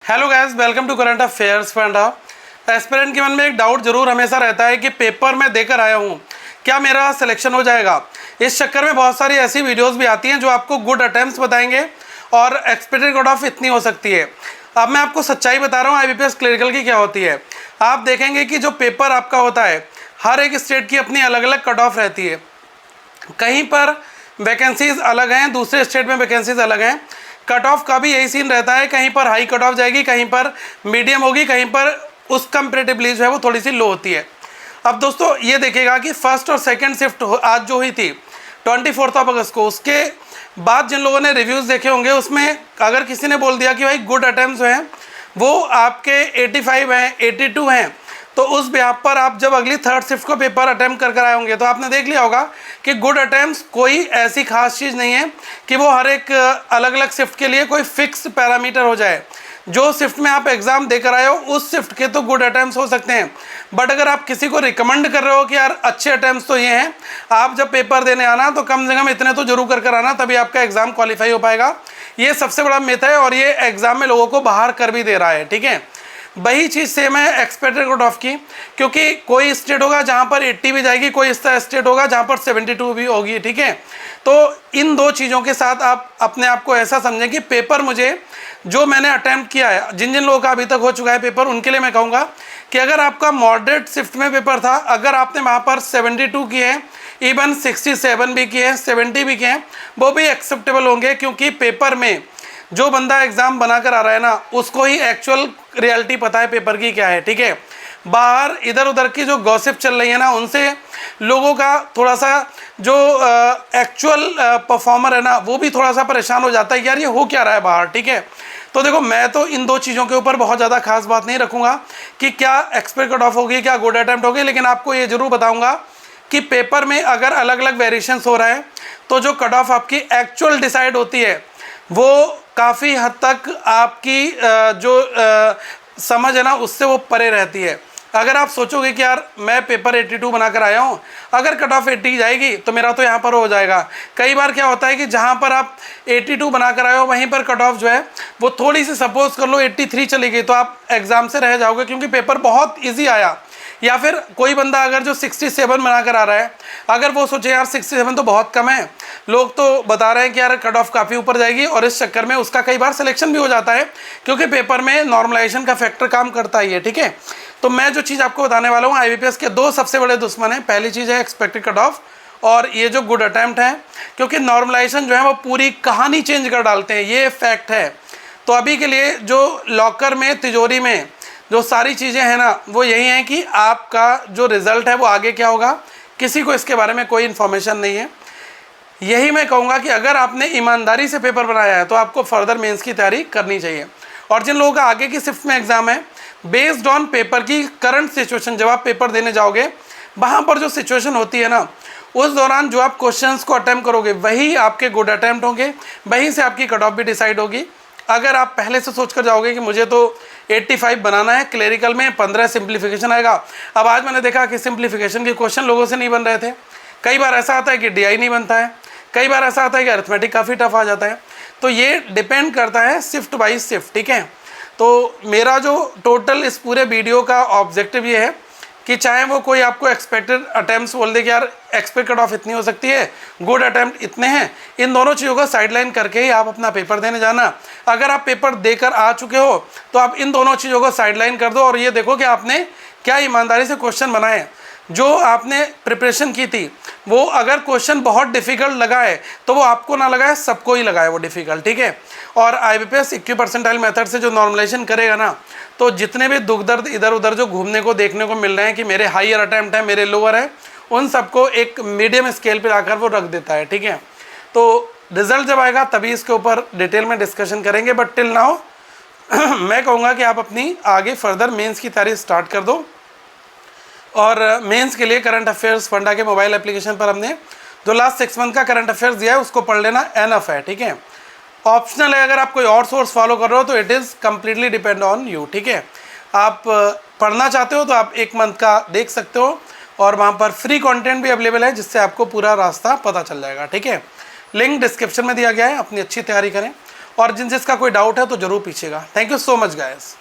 Hello guys, welcome to current affairs funda. Aspirant के मन में एक डाउट जरूर हमेशा रहता है कि पेपर में देकर आया हूँ, क्या मेरा सिलेक्शन हो जाएगा। इस चक्कर में बहुत सारी ऐसी वीडियोस भी आती हैं जो आपको गुड अटेम्प्ट्स बताएंगे और एक्सपेक्टेड कट ऑफ इतनी हो सकती है। अब मैं आपको सच्चाई बता रहा हूँ आईबीपीएस क्लरिकल की क्या होती है। आप देखेंगे कि जो पेपर आपका होता है, हर एक स्टेट की अपनी अलग अलग कट ऑफ रहती है। कहीं पर वैकेंसीज अलग हैं, दूसरे स्टेट में वैकेंसीज अलग हैं। कट ऑफ का भी यही सीन रहता है, कहीं पर हाई कट ऑफ जाएगी, कहीं पर मीडियम होगी, कहीं पर उस कंपेरेटिवली जो है वो थोड़ी सी लो होती है। अब दोस्तों ये देखिएगा कि फर्स्ट और सेकंड शिफ्ट आज जो हुई थी 24 अगस्त को, उसके बाद जिन लोगों ने रिव्यूज़ देखे होंगे उसमें अगर किसी ने बोल दिया कि भाई गुड अटेम्प्ट्स हैं वो आपके 85 हैं, 82 हैं, तो उस बिहाफ पर आप जब अगली थर्ड शिफ्ट को पेपर अटैम्प्ट कर आए होंगे तो आपने देख लिया होगा कि गुड अटैम्प्ट्स कोई ऐसी खास चीज़ नहीं है कि वो हर एक अलग अलग शिफ्ट के लिए कोई फिक्स पैरामीटर हो जाए। जो शिफ्ट में आप एग्ज़ाम देकर आए हो उस शिफ्ट के तो गुड अटैम्प्ट्स हो सकते हैं, बट अगर आप किसी को रिकमेंड कर रहे हो कि यार अच्छे अटैम्प्ट्स तो ये हैं, आप जब पेपर देने आना तो कम से कम इतने तो जरूर कर आना, तभी आपका एग्ज़ाम क्वालिफाई हो पाएगा। ये सबसे बड़ा मिथ है और ये एग्ज़ाम में लोगों को बाहर कर भी दे रहा है। ठीक है, वही चीज़ सेम है एक्सपेक्टेड कट ऑफ की, क्योंकि कोई स्टेट होगा जहाँ पर 80 भी जाएगी, कोई स्टेट होगा जहाँ पर 72 भी होगी। ठीक है, तो इन दो चीज़ों के साथ आप अपने आप को ऐसा समझें कि पेपर मुझे जो मैंने अटैम्प्ट किया है, जिन जिन लोगों का अभी तक हो चुका है पेपर, उनके लिए मैं कहूँगा कि अगर आपका मॉडरेट शिफ्ट में पेपर था, अगर आपने वहाँ पर 72 किए हैं, इवन 67 भी किए हैं, 70 भी किए हैं, वो भी एक्सेप्टेबल होंगे, क्योंकि पेपर में जो बंदा एग्ज़ाम बनाकर आ रहा है ना, उसको ही एक्चुअल रियलिटी पता है पेपर की क्या है। ठीक है, बाहर इधर उधर की जो गॉसिप चल रही है ना, उनसे लोगों का थोड़ा सा जो एक्चुअल परफॉर्मर है ना, वो भी थोड़ा सा परेशान हो जाता है, यार ये हो क्या रहा है बाहर। ठीक है, तो देखो मैं तो इन दो चीज़ों के ऊपर बहुत ज़्यादा खास बात नहीं रखूँगा कि क्या एक्सपेक्ट कट ऑफ होगी, क्या गुड अटैम्प्ट होगी, लेकिन आपको ये जरूर बताऊँगा कि पेपर में अगर अलग अलग वेरिएशंस हो रहा है तो जो कट ऑफ आपकी एक्चुअल डिसाइड होती है वो काफ़ी हद तक आपकी जो समझ है ना उससे वो परे रहती है। अगर आप सोचोगे कि यार मैं पेपर 82 बनाकर आया हूँ, अगर कट ऑफ 80 जाएगी तो मेरा तो यहाँ पर हो जाएगा। कई बार क्या होता है कि जहाँ पर आप 82 बनाकर आए हो वहीं पर कट ऑफ जो है वो थोड़ी सी सपोज कर लो 83 चली गई, तो आप एग्ज़ाम से रह जाओगे क्योंकि पेपर बहुत ईजी आया। या फिर कोई बंदा अगर जो 67 बनाकर आ रहा है, अगर वो सोचे यार 67 तो बहुत कम है, लोग तो बता रहे हैं कि यार कट ऑफ काफ़ी ऊपर जाएगी, और इस चक्कर में उसका कई बार सिलेक्शन भी हो जाता है, क्योंकि पेपर में नॉर्मलाइजेशन का फैक्टर काम करता ही है। ठीक है, तो मैं जो चीज़ आपको बताने वाला हूँ, आईबीपीएस के दो सबसे बड़े दुश्मन हैं। पहली चीज़ है एक्सपेक्टेड कट ऑफ, और ये जो गुड अटैम्प्ट है, क्योंकि नॉर्मलाइजेशन जो है वो पूरी कहानी चेंज कर डालते हैं, ये फैक्ट है। तो अभी के लिए जो लॉकर में, तिजोरी में जो सारी चीज़ें हैं ना, वो यही हैं कि आपका जो रिज़ल्ट है वो आगे क्या होगा, किसी को इसके बारे में कोई इन्फॉर्मेशन नहीं है। यही मैं कहूँगा कि अगर आपने ईमानदारी से पेपर बनाया है तो आपको फर्दर मेंस की तैयारी करनी चाहिए। और जिन लोगों का आगे की शिफ्ट में एग्ज़ाम है, बेस्ड ऑन पेपर की करंट सिचुएशन, जब आप पेपर देने जाओगे वहाँ पर जो सिचुएशन होती है ना, उस दौरान जो आप क्वेश्चंस को अटैम्प्ट करोगे वही आपके गुड अटैम्प्ट होंगे, वहीं से आपकी कट ऑफ भी डिसाइड होगी। अगर आप पहले से सोच कर जाओगे कि मुझे तो 85 बनाना है, क्लेरिकल में 15 सिंप्लीफिकेशन आएगा, अब आज मैंने देखा कि सिंप्लीफिकेशन के क्वेश्चन लोगों से नहीं बन रहे थे। कई बार ऐसा आता है कि डीआई नहीं बनता है, कई बार ऐसा आता है कि अरिथमेटिक काफ़ी टफ आ जाता है। तो ये डिपेंड करता है शिफ्ट बाई शिफ्ट। ठीक है, तो मेरा जो टोटल इस पूरे वीडियो का ऑब्जेक्टिव ये है कि चाहे वो कोई आपको एक्सपेक्टेड अटैम्प्ट्स बोल दे कि यार एक्सपेक्ट कट ऑफ इतनी हो सकती है, गुड अटैम्प्ट इतने हैं, इन दोनों चीज़ों को साइडलाइन करके ही आप अपना पेपर देने जाना। अगर आप पेपर देकर आ चुके हो तो आप इन दोनों चीज़ों को साइडलाइन कर दो और ये देखो कि आपने क्या ईमानदारी से क्वेश्चन बनाए। जो आपने प्रिपरेशन की थी वो अगर क्वेश्चन बहुत डिफ़िकल्ट लगा है तो वो आपको ना लगाए, सबको ही लगाए वो डिफ़िकल्ट। ठीक है, और आईबीपीएस 21 परसेंटाइल मेथड से जो नॉर्मलाइजेशन करेगा ना, तो जितने भी दुख दर्द इधर उधर जो घूमने को देखने को मिल रहे हैं कि मेरे हाईयर अटैम्प्ट है, मेरे लोअर है, उन सबको एक मीडियम स्केल पर आकर वो रख देता है। ठीक है, तो रिजल्ट जब आएगा तभी इसके ऊपर डिटेल में डिस्कशन करेंगे, बट टिल नाउ मैं कहूँगा कि आप अपनी आगे फर्दर मेंस की तैयारी स्टार्ट कर दो। और मेंस के लिए करंट अफेयर्स फंडा के मोबाइल एप्लीकेशन पर हमने जो लास्ट 6 मंथ का करंट अफेयर्स दिया है उसको पढ़ लेना, एनफ है। ठीक है, ऑप्शनल है, अगर आप कोई और सोर्स फॉलो कर रहे हो तो it is completely depend on you. ठीक है, आप पढ़ना चाहते हो तो आप 1 मंथ का देख सकते हो, और वहाँ पर फ्री कंटेंट भी अवेलेबल है जिससे आपको पूरा रास्ता पता चल जाएगा। ठीक है, लिंक डिस्क्रिप्शन में दिया गया है, अपनी अच्छी तैयारी करें। और जिन जिसका कोई डाउट है तो ज़रूर पूछिएगा। Thank you so much guys.